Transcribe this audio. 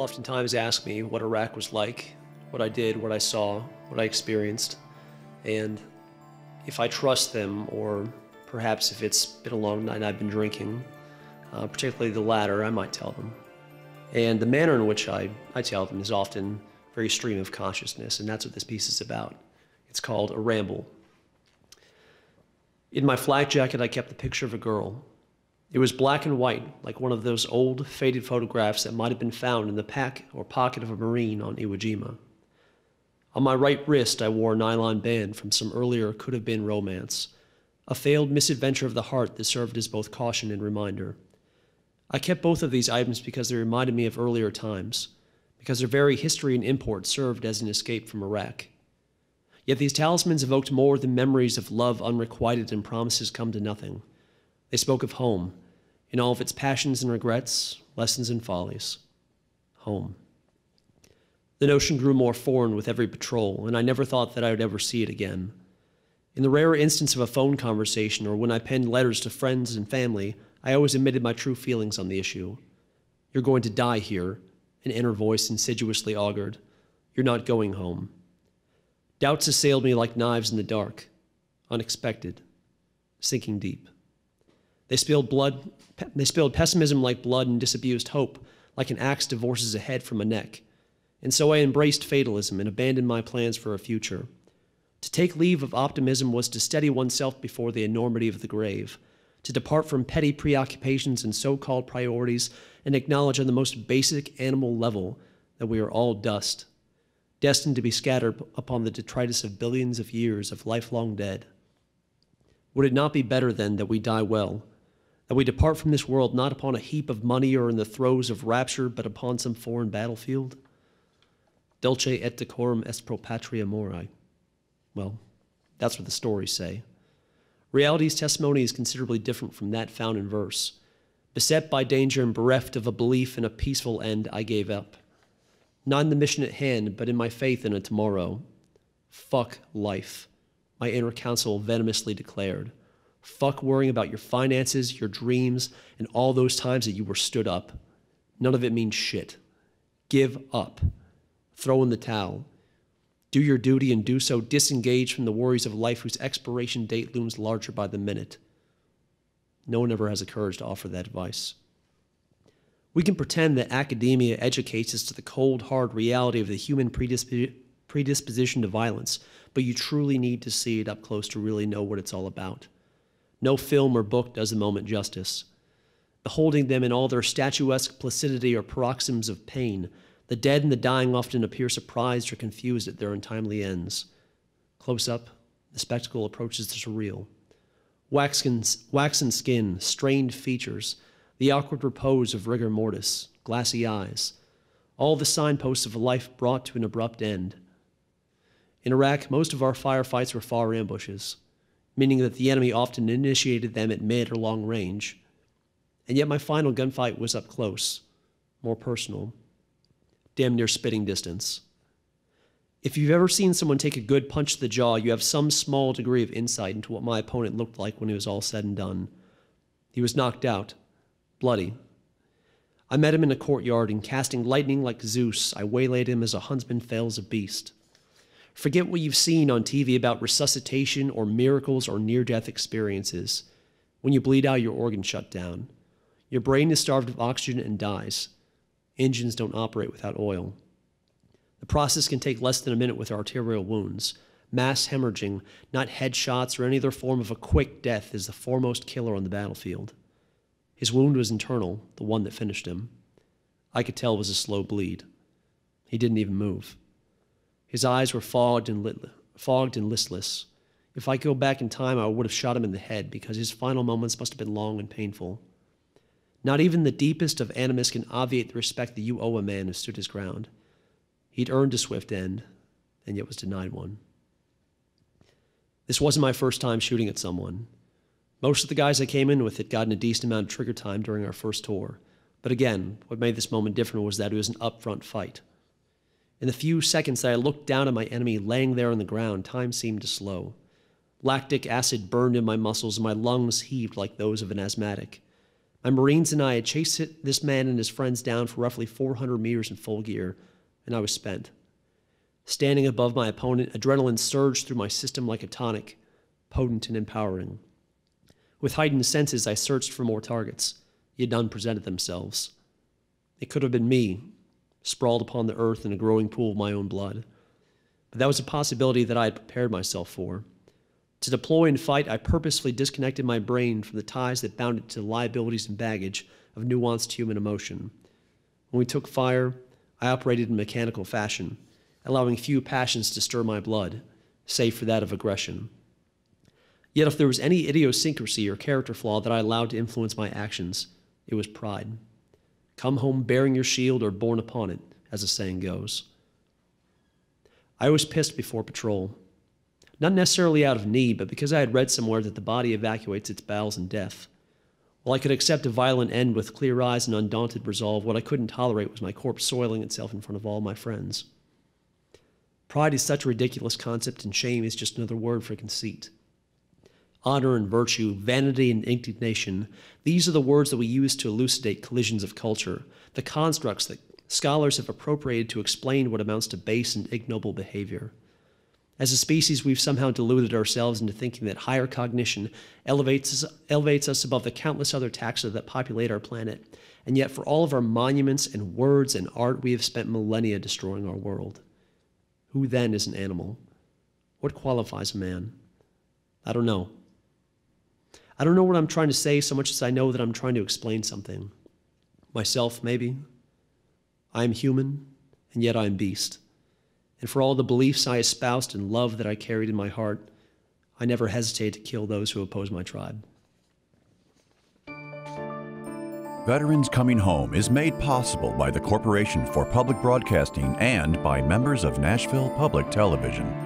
oftentimes ask me what Iraq was like, what I did, what I saw, what I experienced, and if I trust them, or perhaps if it's been a long night and I've been drinking, particularly the latter, I might tell them. And the manner in which I tell them is often very stream of consciousness, and that's what this piece is about. It's called A Ramble. In my flak jacket, I kept the picture of a girl. It was black and white, like one of those old, faded photographs that might have been found in the pack or pocket of a Marine on Iwo Jima. On my right wrist, I wore a nylon band from some earlier could-have-been romance, a failed misadventure of the heart that served as both caution and reminder. I kept both of these items because they reminded me of earlier times, because their very history and import served as an escape from Iraq. Yet these talismans evoked more than memories of love unrequited and promises come to nothing. They spoke of home, in all of its passions and regrets, lessons and follies. Home. The notion grew more foreign with every patrol, and I never thought that I would ever see it again. In the rare instance of a phone conversation or when I penned letters to friends and family, I always admitted my true feelings on the issue. "You're going to die here," an inner voice insidiously augured. "You're not going home." Doubts assailed me like knives in the dark, unexpected, sinking deep. They spilled pessimism like blood and disabused hope, like an axe divorces a head from a neck. And so I embraced fatalism and abandoned my plans for a future. To take leave of optimism was to steady oneself before the enormity of the grave, to depart from petty preoccupations and so-called priorities and acknowledge on the most basic animal level that we are all dust, destined to be scattered upon the detritus of billions of years of lifelong dead. Would it not be better, then, that we die well, that we depart from this world not upon a heap of money or in the throes of rapture, but upon some foreign battlefield? Dulce et decorum est pro patria mori. Well, that's what the stories say. Reality's testimony is considerably different from that found in verse. Beset by danger and bereft of a belief in a peaceful end, I gave up. Not in the mission at hand, but in my faith in a tomorrow. Fuck life, my inner counsel venomously declared. Fuck worrying about your finances, your dreams, and all those times that you were stood up. None of it means shit. Give up. Throw in the towel. Do your duty and do so disengaged from the worries of life whose expiration date looms larger by the minute. No one ever has the courage to offer that advice. We can pretend that academia educates us to the cold, hard reality of the human predisposition to violence, but you truly need to see it up close to really know what it's all about. No film or book does the moment justice. Beholding them in all their statuesque placidity or paroxysms of pain, the dead and the dying often appear surprised or confused at their untimely ends. Close up, the spectacle approaches the surreal. Waxen skin, strained features, the awkward repose of rigor mortis, glassy eyes, all the signposts of a life brought to an abrupt end. In Iraq, most of our firefights were far ambushes, meaning that the enemy often initiated them at mid or long range. And yet my final gunfight was up close, more personal, damn near spitting distance. If you've ever seen someone take a good punch to the jaw, you have some small degree of insight into what my opponent looked like when it was all said and done. He was knocked out, bloody. I met him in a courtyard, and casting lightning like Zeus, I waylaid him as a huntsman fells a beast. Forget what you've seen on TV about resuscitation or miracles or near-death experiences. When you bleed out, your organs shut down. Your brain is starved of oxygen and dies. Engines don't operate without oil. The process can take less than a minute with arterial wounds. Mass hemorrhaging, not headshots or any other form of a quick death, is the foremost killer on the battlefield. His wound was internal, the one that finished him. I could tell it was a slow bleed. He didn't even move. His eyes were fogged and listless. If I could go back in time, I would have shot him in the head, because his final moments must have been long and painful. Not even the deepest of animus can obviate the respect that you owe a man who stood his ground. He'd earned a swift end, and yet was denied one. This wasn't my first time shooting at someone. Most of the guys I came in with had gotten a decent amount of trigger time during our first tour. But again, what made this moment different was that it was an upfront fight. In the few seconds that I looked down at my enemy laying there on the ground, time seemed to slow. Lactic acid burned in my muscles, and my lungs heaved like those of an asthmatic. My Marines and I had chased this man and his friends down for roughly 400 meters in full gear, and I was spent. Standing above my opponent, adrenaline surged through my system like a tonic, potent and empowering. With heightened senses, I searched for more targets, yet none presented themselves. It could have been me, sprawled upon the earth in a growing pool of my own blood. But that was a possibility that I had prepared myself for. To deploy and fight, I purposefully disconnected my brain from the ties that bound it to the liabilities and baggage of nuanced human emotion. When we took fire, I operated in mechanical fashion, allowing few passions to stir my blood, save for that of aggression. Yet if there was any idiosyncrasy or character flaw that I allowed to influence my actions, it was pride. Come home bearing your shield or born upon it, as the saying goes. I was pissed before patrol. Not necessarily out of need, but because I had read somewhere that the body evacuates its bowels in death. While I could accept a violent end with clear eyes and undaunted resolve, what I couldn't tolerate was my corpse soiling itself in front of all my friends. Pride is such a ridiculous concept, and shame is just another word for conceit. Honor and virtue, vanity and indignation, these are the words that we use to elucidate collisions of culture, the constructs that scholars have appropriated to explain what amounts to base and ignoble behavior. As a species, we've somehow deluded ourselves into thinking that higher cognition elevates us above the countless other taxa that populate our planet, and yet for all of our monuments and words and art, we have spent millennia destroying our world. Who then is an animal? What qualifies a man? I don't know. I don't know what I'm trying to say so much as I know that I'm trying to explain something. Myself, maybe. I am human, and yet I am beast. And for all the beliefs I espoused and love that I carried in my heart, I never hesitated to kill those who oppose my tribe. Veterans Coming Home is made possible by the Corporation for Public Broadcasting and by members of Nashville Public Television.